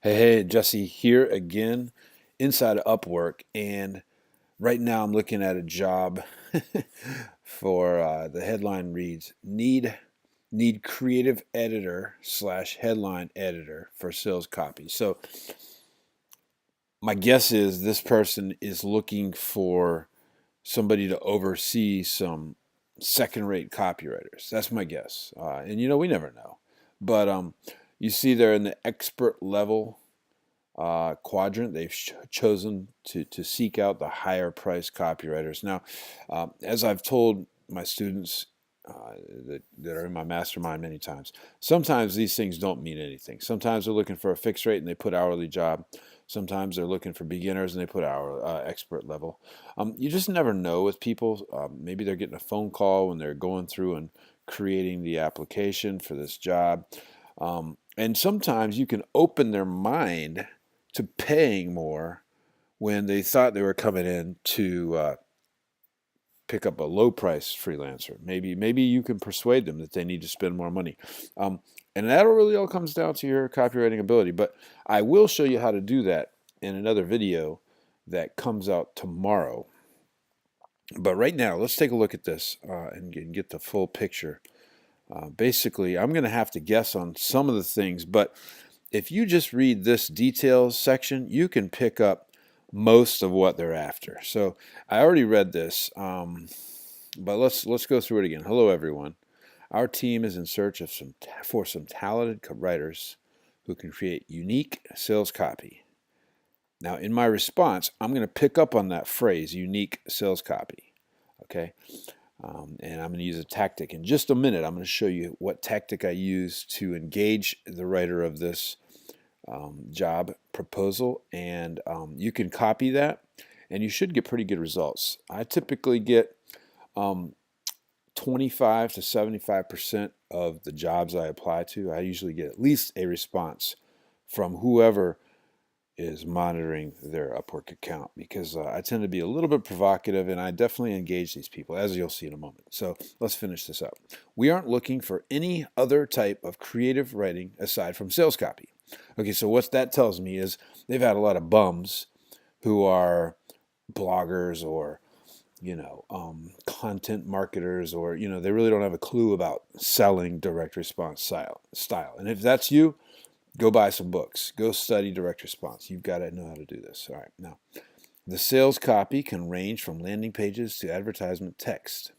Hey, Jesse here again inside of Upwork. And right now I'm looking at a job for the headline reads need creative editor slash headline editor for sales copy. So my guess is this person is looking for somebody to oversee some second rate copywriters. That's my guess. And we never know. But you see they're in the expert level quadrant. They've chosen to seek out the higher priced copywriters. Now, as I've told my students that are in my mastermind many times, sometimes these things don't mean anything. Sometimes they're looking for a fixed rate and they put hourly job. Sometimes they're looking for beginners and they put our expert level. You just never know with people. Maybe they're getting a phone call when they're going through and creating the application for this job. And sometimes you can open their mind to paying more when they thought they were coming in to pick up a low price freelancer. Maybe you can persuade them that they need to spend more money. And that really all comes down to your copywriting ability. But I will show you how to do that in another video that comes out tomorrow. But right now, let's take a look at this and get the full picture. Basically, I'm going to have to guess on some of the things, but if you just read this details section, you can pick up most of what they're after. So I already read this, but let's go through it again. Hello, everyone. Our team is in search of some talented writers who can create unique sales copy. Now, in my response, I'm going to pick up on that phrase, unique sales copy. Okay. And I'm going to use a tactic. In just a minute, I'm going to show you what tactic I use to engage the writer of this job proposal. And you can copy that, and you should get pretty good results. I typically get 25 to 75% of the jobs I apply to. I usually get at least a response from whoever is monitoring their Upwork account, because I tend to be a little bit provocative and I definitely engage these people, as you'll see in a moment. So let's finish this up. We aren't looking for any other type of creative writing aside from sales copy. Okay, so what that tells me is they've had a lot of bums who are bloggers or content marketers, or they really don't have a clue about selling direct response style. And if that's you, go buy some books. Go study direct response. You've got to know how to do this. All right. Now, the sales copy can range from landing pages to advertisement text.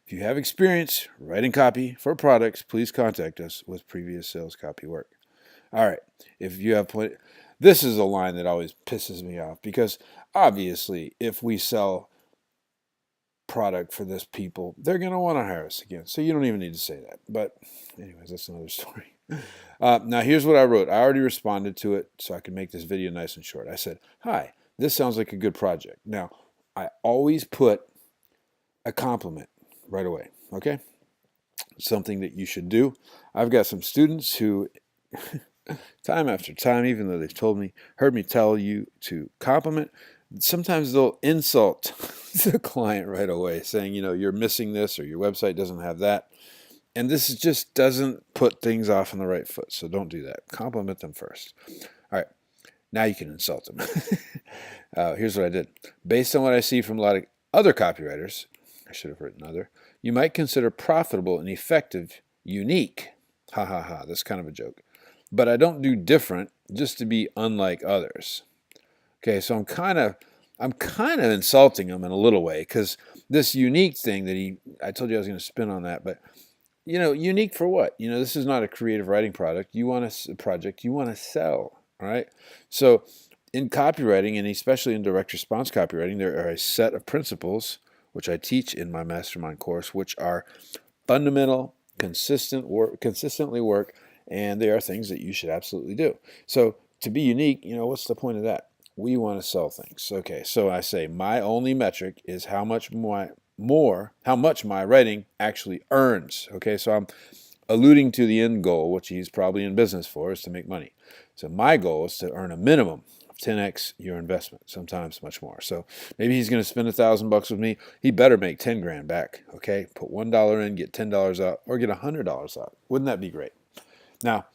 If you have experience writing copy for products, please contact us with previous sales copy work. All right. If you have this is a line that always pisses me off, because obviously if we sell product for this people, they're going to want to hire us again. So you don't even need to say that. But anyways, that's another story. Now here's what I wrote. I already responded to it so I can make this video nice and short. I said, hi, this sounds like a good project. Now, I always put a compliment right away, okay? Something that you should do. I've got some students who, time after time, even though they've heard me tell you to compliment, sometimes they'll insult the client right away, saying, you're missing this, or your website doesn't have that. And this just doesn't put things off on the right foot. So don't do that. Compliment them first. All right. Now you can insult them. Here's what I did. Based on what I see from a lot of other copywriters, I should have written other, you might consider profitable and effective unique. Ha ha ha. That's kind of a joke. But I don't do different just to be unlike others. Okay, so I'm kind of insulting him in a little way, because this unique thing that I told you I was going to spin on that, but unique for what? This is not a creative writing product. You want a project you want to sell, all right? So in copywriting, and especially in direct response copywriting, there are a set of principles which I teach in my mastermind course, which are fundamental, consistently work, and they are things that you should absolutely do. So to be unique, what's the point of that? We want to sell things. Okay, so I say my only metric is how much my writing actually earns. Okay, so I'm alluding to the end goal, which he's probably in business for, is to make money. So my goal is to earn a minimum of 10x your investment, sometimes much more. So maybe he's going to spend $1,000 with me. He better make 10 grand back. Okay, put $1 in, get $10 out, or get $100 out. Wouldn't that be great? Now,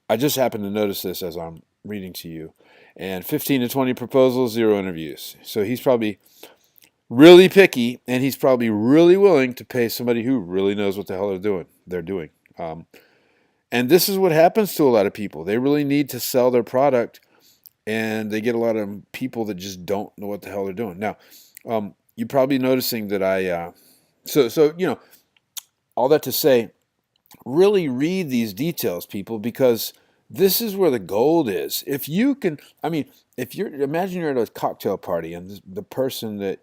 I just happened to notice this as I'm reading to you, and 15 to 20 proposals, 0 interviews. So he's probably really picky, and he's probably really willing to pay somebody who really knows what the hell they're doing. And this is what happens to a lot of people. They really need to sell their product, and they get a lot of people that just don't know what the hell they're doing. Now, you're probably noticing that all that to say, really read these details, people, because this is where the gold is. If you can, imagine you're at a cocktail party and the person that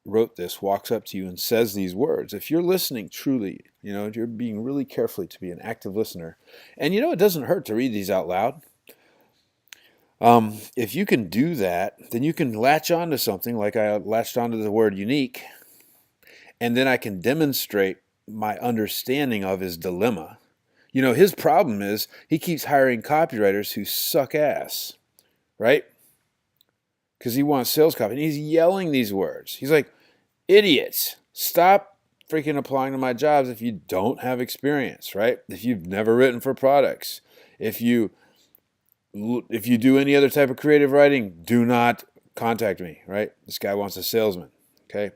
wrote this walks up to you and says these words. If you're listening truly, if you're being really carefully to be an active listener, and it doesn't hurt to read these out loud. If you can do that, then you can latch on to something like I latched onto the word unique, and then I can demonstrate my understanding of his dilemma. His problem is he keeps hiring copywriters who suck ass, right? Because he wants sales copy. And he's yelling these words. He's like, idiots, stop freaking applying to my jobs if you don't have experience, right? If you've never written for products. If you do any other type of creative writing, do not contact me, right? This guy wants a salesman, okay?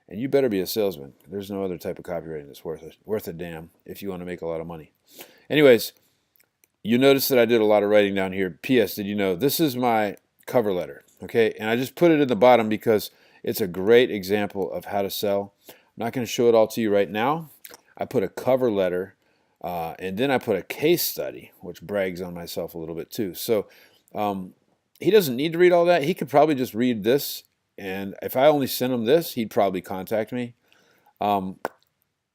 And you better be a salesman. There's no other type of copywriting that's worth a damn if you want to make a lot of money. Anyways, you notice that I did a lot of writing down here. P.S. Did you know this is my cover letter? Okay, and I just put it in the bottom because it's a great example of how to sell. I'm not going to show it all to you right now. I put a cover letter, and then I put a case study, which brags on myself a little bit too. So he doesn't need to read all that. He could probably just read this, and if I only sent him this, he'd probably contact me.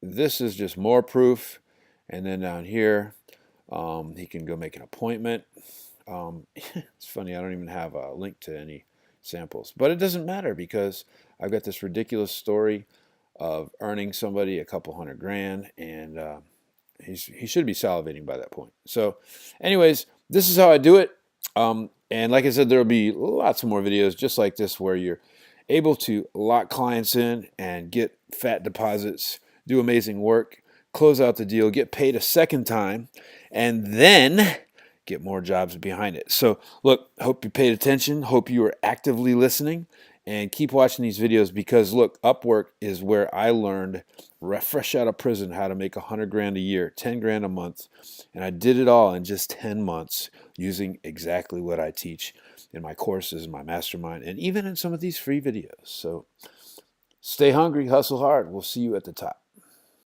This is just more proof, and then down here, he can go make an appointment. It's funny, I don't even have a link to any samples, but it doesn't matter because I've got this ridiculous story of earning somebody a couple $100,000, and he should be salivating by that point. So anyways, this is how I do it. And like I said, there'll be lots of more videos just like this where you're able to lock clients in and get fat deposits, do amazing work, close out the deal, get paid a second time, and then get more jobs behind it. So look, hope you paid attention. Hope you are actively listening, and keep watching these videos because look, Upwork is where I learned fresh out of prison how to make $100,000 a year, $10,000 a month. And I did it all in just 10 months using exactly what I teach in my courses, my mastermind, and even in some of these free videos. So stay hungry, hustle hard. We'll see you at the top.